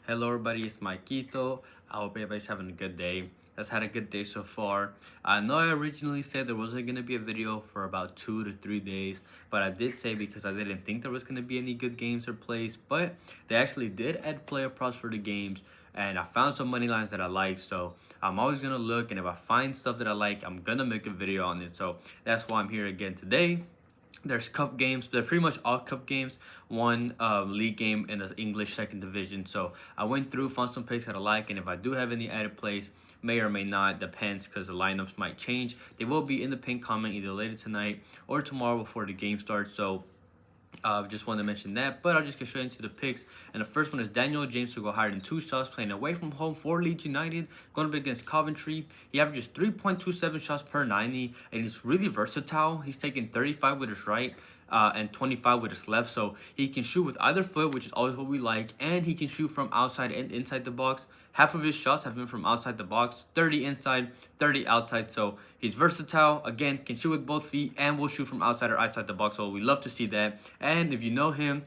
Hello everybody, it's Maikito. I hope everybody's having a good day. Has had a good day so far. I know I originally said there wasn't going to be a video for about 2 to 3 days, but I did say because I didn't think there was going to be any good games or plays, but they actually did add player props for the games, and I found some money lines that I like, so I'm always going to look, and if I find stuff that I like, I'm going to make a video on it, so that's why I'm here again today. There's cup games. They're pretty much all cup games. One league game in the English second division. So I went through, found some picks that I like, and if I do have any added plays, may or may not, depends because the lineups might change. They will be in the pinned comment either later tonight or tomorrow before the game starts. So just wanted to mention that, but I'll just get straight into the picks. And the first one is Daniel James to go higher than 2 shots, playing away from home for Leeds United, going up against Coventry. He averages 3.27 shots per 90, and he's really versatile. He's taking 35 with his right and 25 with his left, so he can shoot with either foot, which is always what we like, and he can shoot from outside and inside the box. Half of his shots have been from outside the box, 30 inside, 30 outside. So he's versatile. Again, can shoot with both feet and will shoot from outside or outside the box. So we love to see that. And if you know him,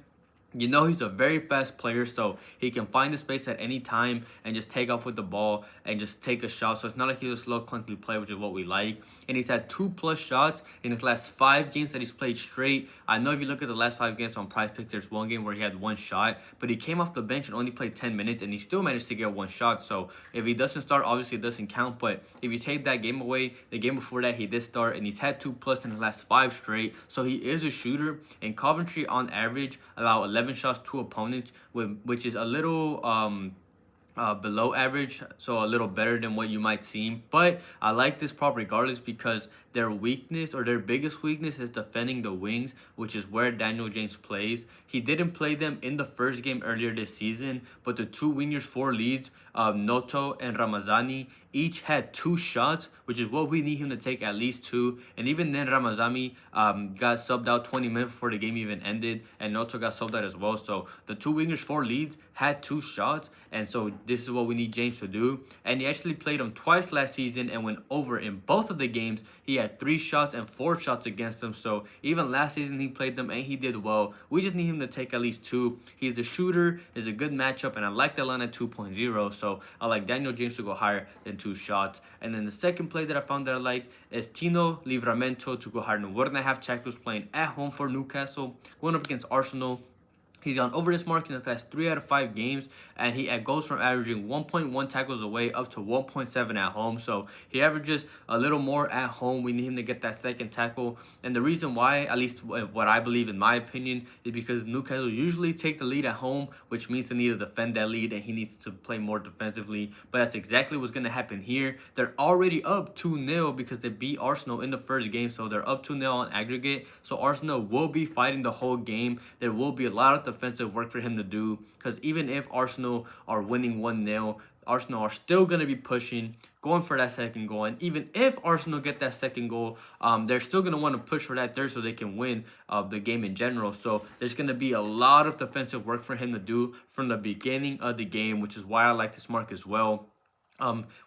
you know he's a very fast player, so he can find the space at any time and just take off with the ball and just take a shot. So it's not like he's a slow, clunky play, which is what we like. And he's had 2+ shots in his last 5 games that he's played straight. I know if you look at the last 5 games on PrizePicks, there's one game where he had 1 shot, but he came off the bench and only played 10 minutes, and he still managed to get 1 shot. So if he doesn't start, obviously it doesn't count. But if you take that game away, the game before that he did start, and he's had 2+ in his last 5 straight. So he is a shooter. And Coventry on average allow 11 shots to opponents, which is a little below average, so a little better than what you might seem. But I like this prop regardless because their weakness, or their biggest weakness, is defending the wings, which is where Daniel James plays. He didn't play them in the first game earlier this season, but the 2 wingers for Leeds, Noto and Ramazani, each had 2 shots, which is what we need him to take, at least 2. And even then, Ramazani got subbed out 20 minutes before the game even ended, and Noto got subbed out as well. So the 2 wingers for Leeds had 2 shots, and so this is what we need James to do. And he actually played him twice last season and went over in both of the games. He had 3 shots and 4 shots against them. So even last season he played them and he did well. We just need him to take at least 2. He's a shooter, is a good matchup, and I like that line at 2.0. So I like Daniel James to go higher than 2 shots. And then the second play that I found that I like is Tino Livramento to go higher than 1.5 tackles, playing at home for Newcastle, going up against Arsenal. He's gone over this mark in his last 3 out of 5 games, and he goes from averaging 1.1 tackles away up to 1.7 at home. So he averages a little more at home. We need him to get that second tackle. And the reason why, at least what I believe in my opinion, is because Newcastle usually take the lead at home, which means they need to defend that lead, and he needs to play more defensively. But that's exactly what's going to happen here. They're already up 2-0 because they beat Arsenal in the first game, so they're up 2-0 on aggregate. So Arsenal will be fighting the whole game. There will be a lot of defensive work for him to do, because even if Arsenal are winning 1-0, Arsenal are still going to be pushing, going for that second goal. And even if Arsenal get that second goal, they're still going to want to push for that third so they can win the game in general. So there's going to be a lot of defensive work for him to do from the beginning of the game, which is why I like this mark as well.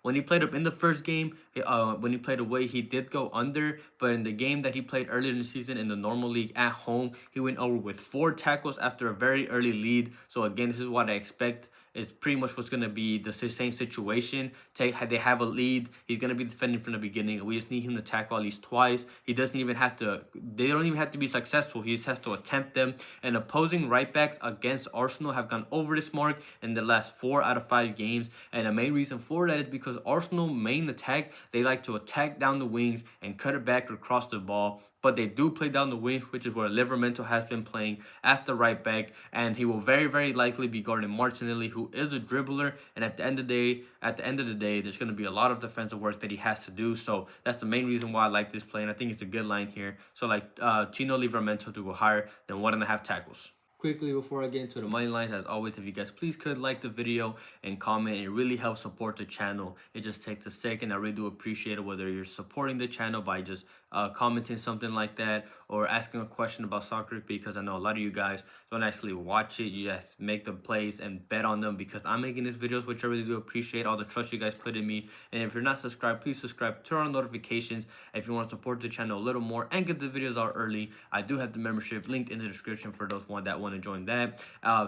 When he played up in the first game, when he played away, he did go under. But in the game that he played earlier in the season in the normal league at home, he went over with 4 tackles after a very early lead. So again, this is what I expect. Is pretty much what's going to be the same situation. They have a lead. He's going to be defending from the beginning. We just need him to tackle at least twice. He doesn't even have to, they don't even have to be successful. He just has to attempt them. And opposing right backs against Arsenal have gone over this mark in the last 4 out of 5 games. And the main reason for that is because Arsenal main attack, they like to attack down the wings and cut it back or cross the ball. But they do play down the wings, which is where Livramento has been playing as the right back, and he will very, very likely be guarding Martinelli, who is a dribbler. And at the end of the day, there's going to be a lot of defensive work that he has to do. So that's the main reason why I like this play, and I think it's a good line here. So like Tino Livramento to go higher than 1.5 tackles. Quickly before I get into the money lines, as always, if you guys please could like the video and comment, it really helps support the channel. It just takes a second. I really do appreciate it, whether you're supporting the channel by just commenting something like that, or asking a question about soccer, because I know a lot of you guys don't actually watch it. You just make the plays and bet on them because I'm making these videos, which I really do appreciate all the trust you guys put in me. And if you're not subscribed, please subscribe, turn on notifications if you want to support the channel a little more and get the videos out early. I do have the membership linked in the description for those that want to join that.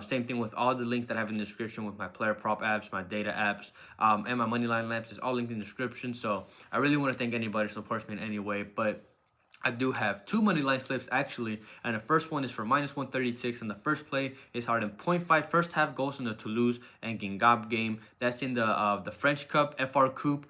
Same thing with all the links that I have in the description with my player prop apps, my data apps, and my moneyline lamps is all linked in the description. So I really want to thank anybody who supports me in any way. But I do have two money line slips actually, and the first one is for -136, and the first play is hard in 0.5 first half goals in the Toulouse and Guingamp game. That's in the French Cup, FR Coupe.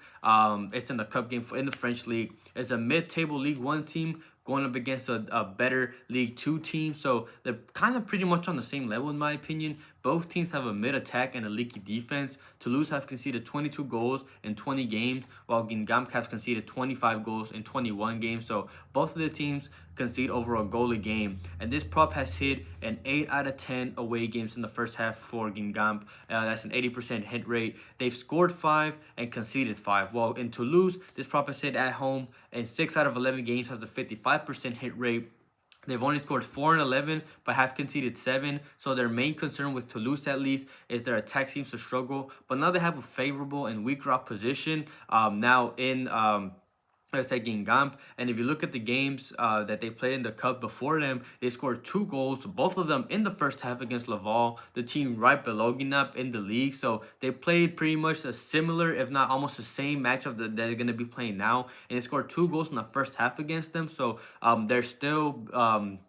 It's in the cup game in the French league. It's a mid-table League 1 team going up against a better League 2 team. So they're kind of pretty much on the same level in my opinion. Both teams have a mid-attack and a leaky defense. Toulouse have conceded 22 goals in 20 games, while Guingamp has conceded 25 goals in 21 games. So both of the teams concede over a goal a game. And this prop has hit an 8 out of 10 away games in the first half for Guingamp. That's an 80% hit rate. They've scored 5 and conceded 5. While in Toulouse, this prop has hit at home in 6 out of 11 games, has a 55% hit rate. They've only scored 4 and 11, but have conceded 7. So their main concern with Toulouse, at least, is their attack seems to struggle. But now they have a favorable and weaker opposition. Now in let's say Guingamp, and if you look at the games that they played in the cup before them, they scored 2 goals, both of them in the first half against Laval, the team right below Guingamp in the league. So they played pretty much a similar, if not almost the same matchup that they're going to be playing now, and they scored 2 goals in the first half against them. So they're still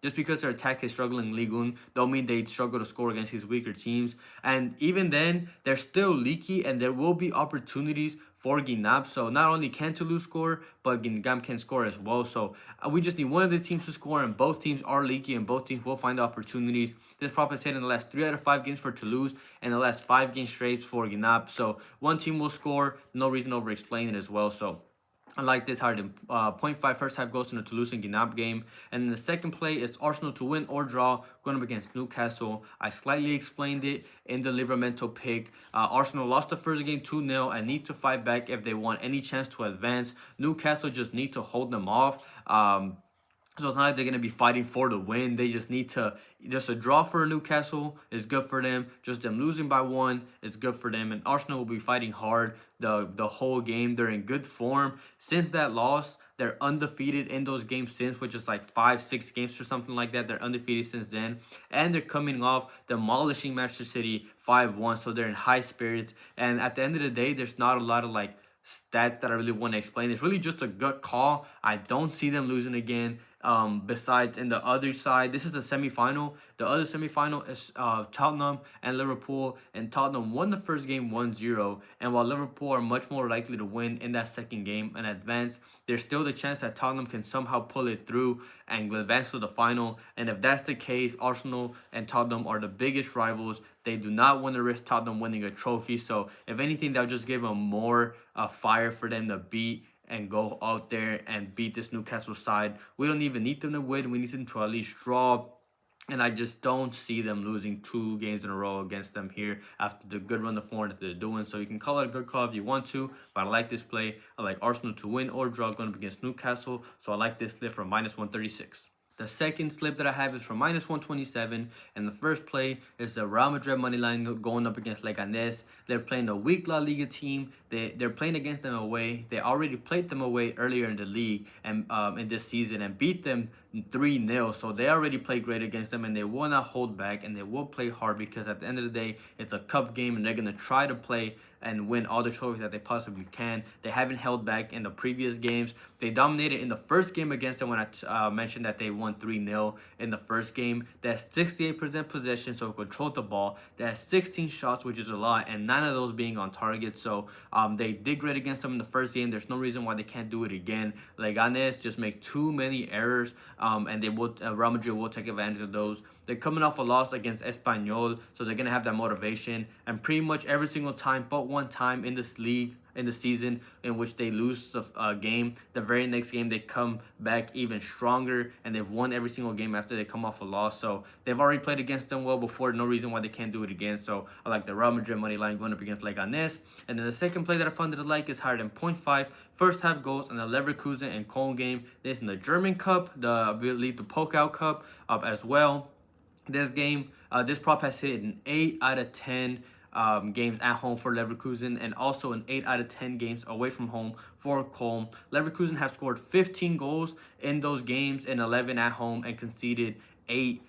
just because their attack is struggling in Ligue 1 don't mean they struggle to score against these weaker teams. And even then, they're still leaky, and there will be opportunities for Guingamp. So not only can Toulouse score, but Guingamp can score as well. So we just need one of the teams to score, and both teams are leaky, and both teams will find the opportunities. This prop is hit in the last 3 out of 5 games for Toulouse, and the last 5 games straight for Guingamp. So one team will score. No reason to over-explain it as well. So I like this hard in 0.5 first half goals in the Toulouse and Guingamp game. And then the second play is Arsenal to win or draw going up against Newcastle. I slightly explained it in the Livramento pick. Arsenal lost the first game 2-0 and need to fight back if they want any chance to advance. Newcastle just need to hold them off. So it's not like they're going to be fighting for the win. They just need to, just a draw for Newcastle is good for them. Just them losing by 1 is good for them. And Arsenal will be fighting hard the whole game. They're in good form. Since that loss, they're undefeated in those games since, which is like 5-6 games or something like that. They're undefeated since then. And they're coming off demolishing Manchester City 5-1. So they're in high spirits. And at the end of the day, there's not a lot of like stats that I really want to explain. It's really just a gut call. I don't see them losing again. Besides in the other side, this is the semifinal. The other semifinal is Tottenham and Liverpool, and Tottenham won the first game 1-0. And while Liverpool are much more likely to win in that second game and advance, there's still the chance that Tottenham can somehow pull it through and advance to the final. And if that's the case, Arsenal and Tottenham are the biggest rivals. They do not want to risk Tottenham winning a trophy. So if anything, that'll just give them more fire for them to beat and go out there and beat this Newcastle side. We don't even need them to win. We need them to at least draw. And I just don't see them losing 2 games in a row against them here after the good run of form that they're doing. So you can call it a good call if you want to, but I like this play. I like Arsenal to win or draw going up against Newcastle. So I like this slip for -136. The second slip that I have is for -127, and the first play is the Real Madrid money line going up against Leganés. They're playing a weak La Liga team. They're playing against them away. They already played them away earlier in the league and in this season and beat them 3-0. So they already played great against them, and they will not hold back, and they will play hard because at the end of the day, it's a cup game, and they're going to try to play and win all the trophies that they possibly can. They haven't held back in the previous games. They dominated in the first game against them when I mentioned that they won 3-0 in the first game. They had 68% possession, so controlled the ball. They had 16 shots, which is a lot, and 9 of those being on target. So they did great against them in the first game. There's no reason why they can't do it again. Leganés just make too many errors, and they will Real Madrid will take advantage of those. They're coming off a loss against Espanyol, so they're going to have that motivation. And pretty much every single time but one time in this league, in the season in which they lose the game, the very next game they come back even stronger, and they've won every single game after they come off a loss. So they've already played against them well before. No reason why they can't do it again. So I like the Real Madrid money line going up against Leganes. And then the second play that I found that I like is higher than 0.5 first half goals in the Leverkusen and Köln game. This in the German Cup, I believe the Pokal Cup as well. This game, this prop has hit an 8 out of 10 games at home for Leverkusen, and also an 8 out of 10 games away from home for Köln. Leverkusen have scored 15 goals in those games and 11 at home, and conceded 8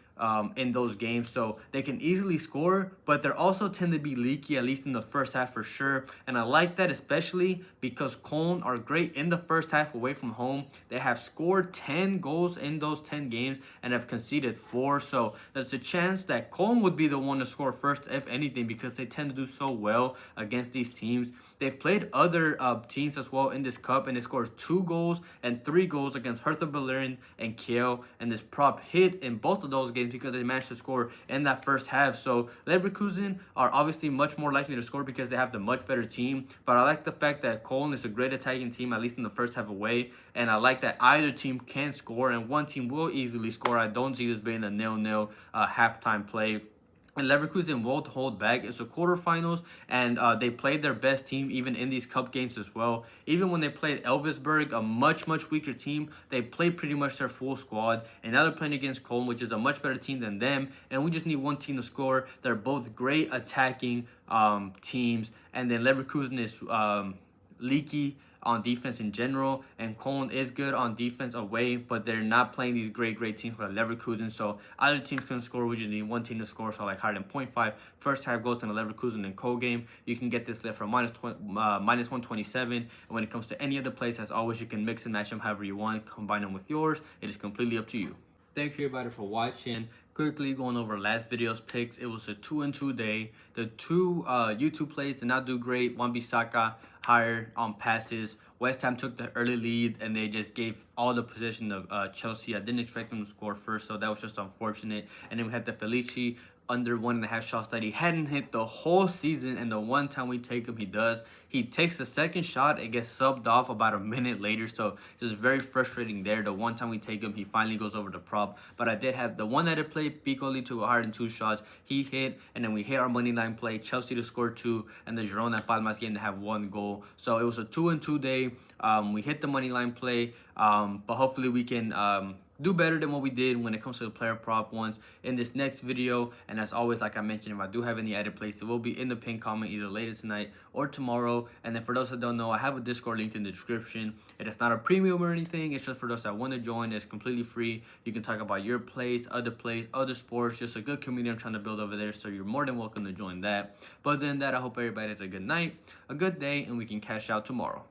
in those games. So they can easily score, but they also tend to be leaky, at least in the first half for sure. And I like that, especially because Köln are great in the first half away from home. They have scored 10 goals in those 10 games and have conceded 4. So there's a chance that Köln would be the one to score first, if anything, because they tend to do so well against these teams. They've played other teams as well in this cup, and they scored 2 goals and 3 goals against Hertha Berlin and Kiel. And this prop hit in both of those games because they managed to score in that first half. So Leverkusen are obviously much more likely to score because they have the much better team. But I like the fact that Köln is a great attacking team, at least in the first half away. And I like that either team can score, and one team will easily score. I don't see this being a 0-0 halftime play. And Leverkusen won't hold back. It's the quarterfinals, and they played their best team even in these cup games as well. Even when they played Elversberg, a much weaker team, they played pretty much their full squad. And now they're playing against Köln, which is a much better team than them. And we just need one team to score. They're both great attacking teams. And then Leverkusen is leaky on defense in general, and Köln is good on defense away, but they're not playing these great teams like Leverkusen. So either teams can score. We just need one team to score. So like higher than 0.5 first half goals in the Leverkusen and Köln game. You can get this left for minus 127. And when it comes to any other place, as always, you can mix and match them however you want, combine them with yours. It is completely up to you. Thank you everybody for watching. Quickly going over last video's picks. It was a 2-2 day. The 2 YouTube plays did not do great. Wan-Bissaka higher on passes. West Ham took the early lead, and they just gave all the possession of Chelsea. I didn't expect them to score first, so that was just unfortunate. And then we had the Felici under 1.5 shots that he hadn't hit the whole season, and the one time we take him, he does. He takes the second shot and gets subbed off about a minute later, so just very frustrating there. The one time we take him, he finally goes over the prop. But I did have the one that I played, Piccoli to 102 shots. He hit, and then we hit our money line play, Chelsea to score 2, and the Girona Palmas game to have 1 goal. So it was a 2-2 day. We hit the money line play, but hopefully we can do better than what we did when it comes to the player prop ones in this next video. And as always, like I mentioned, if I do have any added plays, it will be in the pinned comment either later tonight or tomorrow. And then for those that don't know, I have a Discord link in the description. It is not a premium or anything. It's just for those that want to join. It's completely free. You can talk about your plays, other sports, just a good community I'm trying to build over there. So you're more than welcome to join that. But other than that, I hope everybody has a good night, a good day, and we can cash out tomorrow.